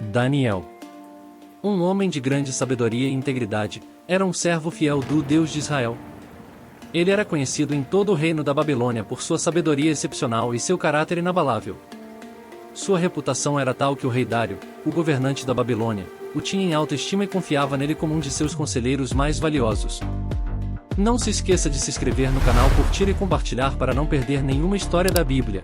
Daniel, um homem de grande sabedoria e integridade, era um servo fiel do Deus de Israel. Ele era conhecido em todo o reino da Babilônia por sua sabedoria excepcional e seu caráter inabalável. Sua reputação era tal que o rei Dário, o governante da Babilônia, o tinha em alta estima e confiava nele como um de seus conselheiros mais valiosos. Não se esqueça de se inscrever no canal, curtir e compartilhar para não perder nenhuma história da Bíblia.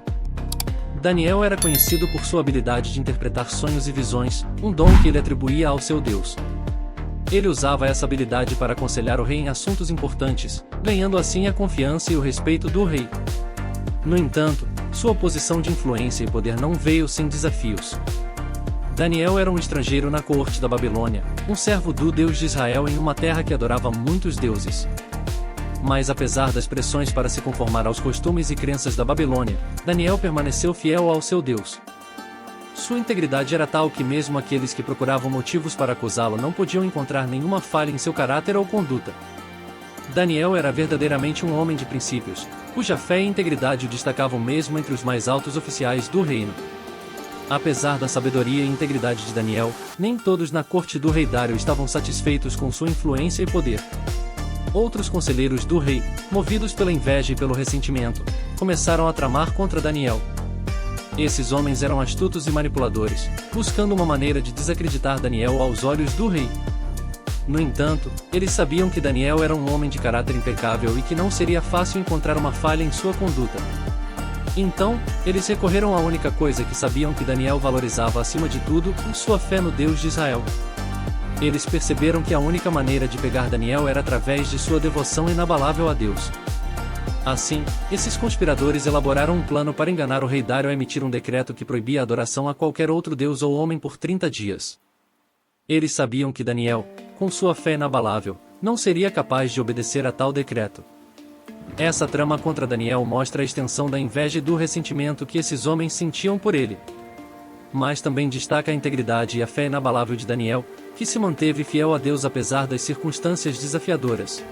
Daniel era conhecido por sua habilidade de interpretar sonhos e visões, um dom que ele atribuía ao seu Deus. Ele usava essa habilidade para aconselhar o rei em assuntos importantes, ganhando assim a confiança e o respeito do rei. No entanto, sua posição de influência e poder não veio sem desafios. Daniel era um estrangeiro na corte da Babilônia, um servo do Deus de Israel em uma terra que adorava muitos deuses. Mas apesar das pressões para se conformar aos costumes e crenças da Babilônia, Daniel permaneceu fiel ao seu Deus. Sua integridade era tal que mesmo aqueles que procuravam motivos para acusá-lo não podiam encontrar nenhuma falha em seu caráter ou conduta. Daniel era verdadeiramente um homem de princípios, cuja fé e integridade o destacavam mesmo entre os mais altos oficiais do reino. Apesar da sabedoria e integridade de Daniel, nem todos na corte do rei Dário estavam satisfeitos com sua influência e poder. Outros conselheiros do rei, movidos pela inveja e pelo ressentimento, começaram a tramar contra Daniel. Esses homens eram astutos e manipuladores, buscando uma maneira de desacreditar Daniel aos olhos do rei. No entanto, eles sabiam que Daniel era um homem de caráter impecável e que não seria fácil encontrar uma falha em sua conduta. Então, eles recorreram à única coisa que sabiam que Daniel valorizava acima de tudo, sua fé no Deus de Israel. Eles perceberam que a única maneira de pegar Daniel era através de sua devoção inabalável a Deus. Assim, esses conspiradores elaboraram um plano para enganar o rei Dário a emitir um decreto que proibia a adoração a qualquer outro deus ou homem por 30 dias. Eles sabiam que Daniel, com sua fé inabalável, não seria capaz de obedecer a tal decreto. Essa trama contra Daniel mostra a extensão da inveja e do ressentimento que esses homens sentiam por ele. Mas também destaca a integridade e a fé inabalável de Daniel, que se manteve fiel a Deus apesar das circunstâncias desafiadoras.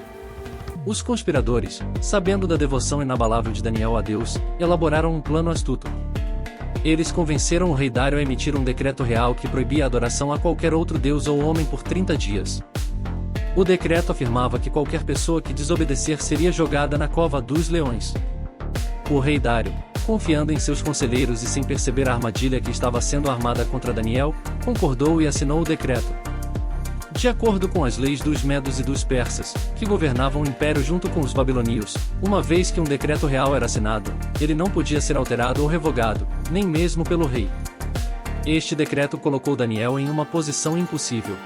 Os conspiradores, sabendo da devoção inabalável de Daniel a Deus, elaboraram um plano astuto. Eles convenceram o rei Dário a emitir um decreto real que proibia a adoração a qualquer outro deus ou homem por 30 dias. O decreto afirmava que qualquer pessoa que desobedecer seria jogada na cova dos leões. O rei Dário, confiando em seus conselheiros e sem perceber a armadilha que estava sendo armada contra Daniel, concordou e assinou o decreto. De acordo com as leis dos Medos e dos Persas, que governavam o império junto com os babilônios, uma vez que um decreto real era assinado, ele não podia ser alterado ou revogado, nem mesmo pelo rei. Este decreto colocou Daniel em uma posição impossível.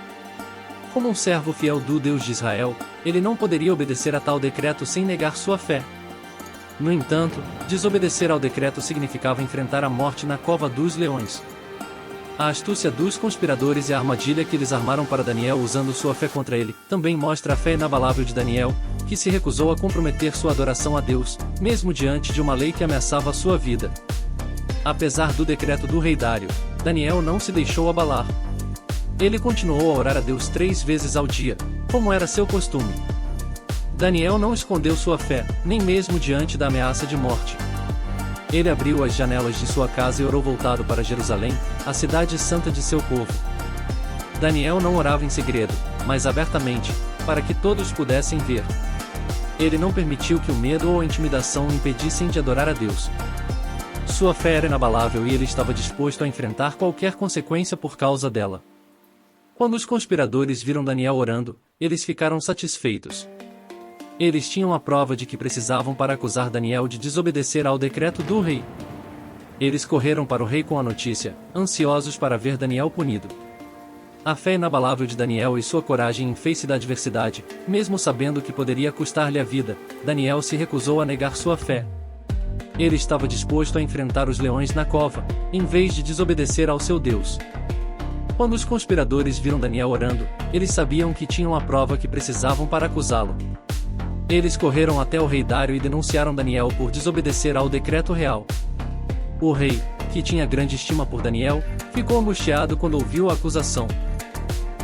Como um servo fiel do Deus de Israel, ele não poderia obedecer a tal decreto sem negar sua fé. No entanto, desobedecer ao decreto significava enfrentar a morte na cova dos leões. A astúcia dos conspiradores e a armadilha que eles armaram para Daniel usando sua fé contra ele, também mostra a fé inabalável de Daniel, que se recusou a comprometer sua adoração a Deus, mesmo diante de uma lei que ameaçava sua vida. Apesar do decreto do rei Dário, Daniel não se deixou abalar. Ele continuou a orar a Deus 3 vezes ao dia, como era seu costume. Daniel não escondeu sua fé, nem mesmo diante da ameaça de morte. Ele abriu as janelas de sua casa e orou voltado para Jerusalém, a cidade santa de seu povo. Daniel não orava em segredo, mas abertamente, para que todos pudessem ver. Ele não permitiu que o medo ou a intimidação o impedissem de adorar a Deus. Sua fé era inabalável e ele estava disposto a enfrentar qualquer consequência por causa dela. Quando os conspiradores viram Daniel orando, eles ficaram satisfeitos. Eles tinham a prova de que precisavam para acusar Daniel de desobedecer ao decreto do rei. Eles correram para o rei com a notícia, ansiosos para ver Daniel punido. A fé inabalável de Daniel e sua coragem em face da adversidade, mesmo sabendo que poderia custar-lhe a vida, Daniel se recusou a negar sua fé. Ele estava disposto a enfrentar os leões na cova, em vez de desobedecer ao seu Deus. Quando os conspiradores viram Daniel orando, eles sabiam que tinham a prova que precisavam para acusá-lo. Eles correram até o rei Dário e denunciaram Daniel por desobedecer ao decreto real. O rei, que tinha grande estima por Daniel, ficou angustiado quando ouviu a acusação.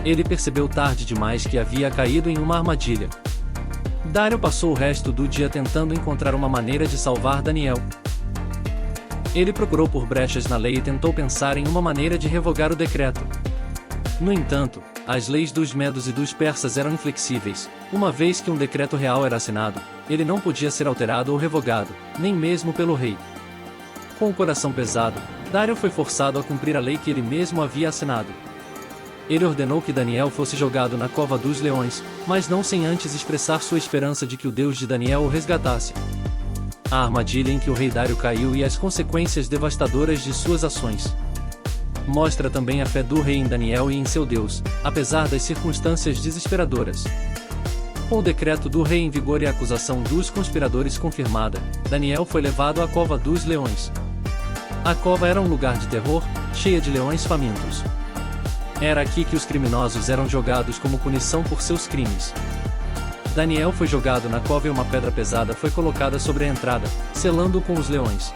Ele percebeu tarde demais que havia caído em uma armadilha. Dário passou o resto do dia tentando encontrar uma maneira de salvar Daniel. Ele procurou por brechas na lei e tentou pensar em uma maneira de revogar o decreto. No entanto, as leis dos medos e dos persas eram inflexíveis. Uma vez que um decreto real era assinado, ele não podia ser alterado ou revogado, nem mesmo pelo rei. Com o coração pesado, Dário foi forçado a cumprir a lei que ele mesmo havia assinado. Ele ordenou que Daniel fosse jogado na cova dos leões, mas não sem antes expressar sua esperança de que o Deus de Daniel o resgatasse. A armadilha em que o rei Dário caiu e as consequências devastadoras de suas ações. Mostra também a fé do rei em Daniel e em seu Deus, apesar das circunstâncias desesperadoras. Com o decreto do rei em vigor e a acusação dos conspiradores confirmada, Daniel foi levado à cova dos leões. A cova era um lugar de terror, cheia de leões famintos. Era aqui que os criminosos eram jogados como punição por seus crimes. Daniel foi jogado na cova e uma pedra pesada foi colocada sobre a entrada, selando-o com os leões.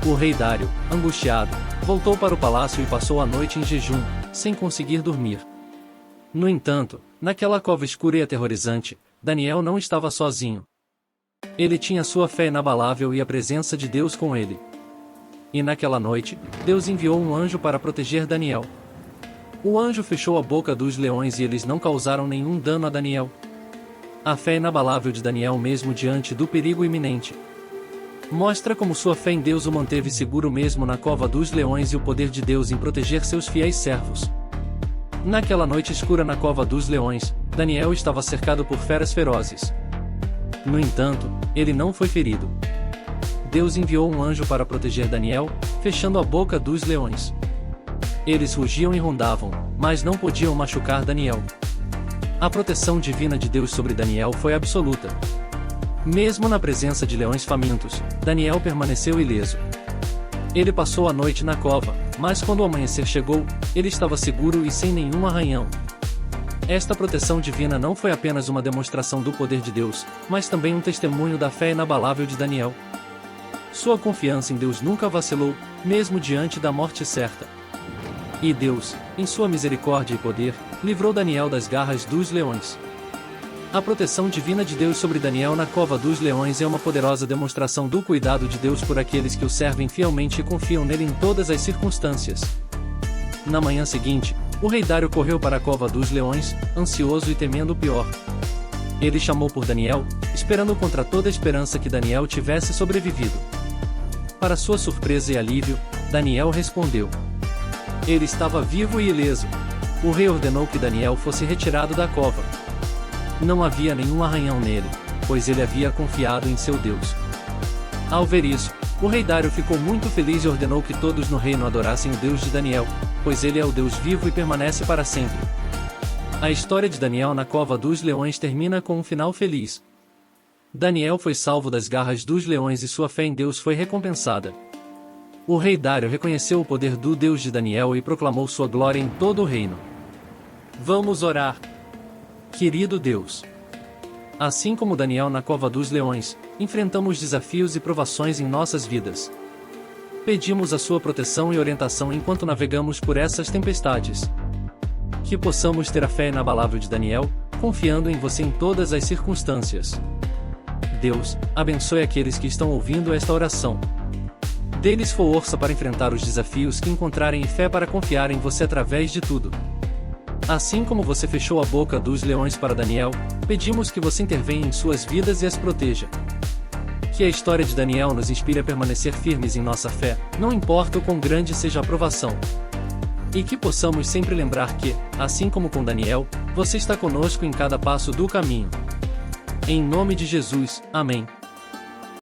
O rei Dário, angustiado, voltou para o palácio e passou a noite em jejum, sem conseguir dormir. No entanto, naquela cova escura e aterrorizante, Daniel não estava sozinho. Ele tinha sua fé inabalável e a presença de Deus com ele. E naquela noite, Deus enviou um anjo para proteger Daniel. O anjo fechou a boca dos leões e eles não causaram nenhum dano a Daniel. A fé inabalável de Daniel mesmo diante do perigo iminente. Mostra como sua fé em Deus o manteve seguro mesmo na cova dos leões e o poder de Deus em proteger seus fiéis servos. Naquela noite escura na cova dos leões, Daniel estava cercado por feras ferozes. No entanto, ele não foi ferido. Deus enviou um anjo para proteger Daniel, fechando a boca dos leões. Eles rugiam e rondavam, mas não podiam machucar Daniel. A proteção divina de Deus sobre Daniel foi absoluta. Mesmo na presença de leões famintos, Daniel permaneceu ileso. Ele passou a noite na cova, mas quando o amanhecer chegou, ele estava seguro e sem nenhum arranhão. Esta proteção divina não foi apenas uma demonstração do poder de Deus, mas também um testemunho da fé inabalável de Daniel. Sua confiança em Deus nunca vacilou, mesmo diante da morte certa. E Deus, em sua misericórdia e poder, livrou Daniel das garras dos leões. A proteção divina de Deus sobre Daniel na cova dos leões é uma poderosa demonstração do cuidado de Deus por aqueles que o servem fielmente e confiam nele em todas as circunstâncias. Na manhã seguinte, o rei Dário correu para a cova dos leões, ansioso e temendo o pior. Ele chamou por Daniel, esperando contra toda esperança que Daniel tivesse sobrevivido. Para sua surpresa e alívio, Daniel respondeu. Ele estava vivo e ileso. O rei ordenou que Daniel fosse retirado da cova. Não havia nenhum arranhão nele, pois ele havia confiado em seu Deus. Ao ver isso, o rei Dário ficou muito feliz e ordenou que todos no reino adorassem o Deus de Daniel, pois ele é o Deus vivo e permanece para sempre. A história de Daniel na cova dos leões termina com um final feliz. Daniel foi salvo das garras dos leões e sua fé em Deus foi recompensada. O rei Dário reconheceu o poder do Deus de Daniel e proclamou sua glória em todo o reino. Vamos orar. Querido Deus, assim como Daniel na cova dos leões, enfrentamos desafios e provações em nossas vidas. Pedimos a sua proteção e orientação enquanto navegamos por essas tempestades. Que possamos ter a fé inabalável de Daniel, confiando em você em todas as circunstâncias. Deus, abençoe aqueles que estão ouvindo esta oração. Dê-lhes força para enfrentar os desafios que encontrarem e fé para confiar em você através de tudo. Assim como você fechou a boca dos leões para Daniel, pedimos que você intervenha em suas vidas e as proteja. Que a história de Daniel nos inspire a permanecer firmes em nossa fé, não importa o quão grande seja a provação. E que possamos sempre lembrar que, assim como com Daniel, você está conosco em cada passo do caminho. Em nome de Jesus, amém.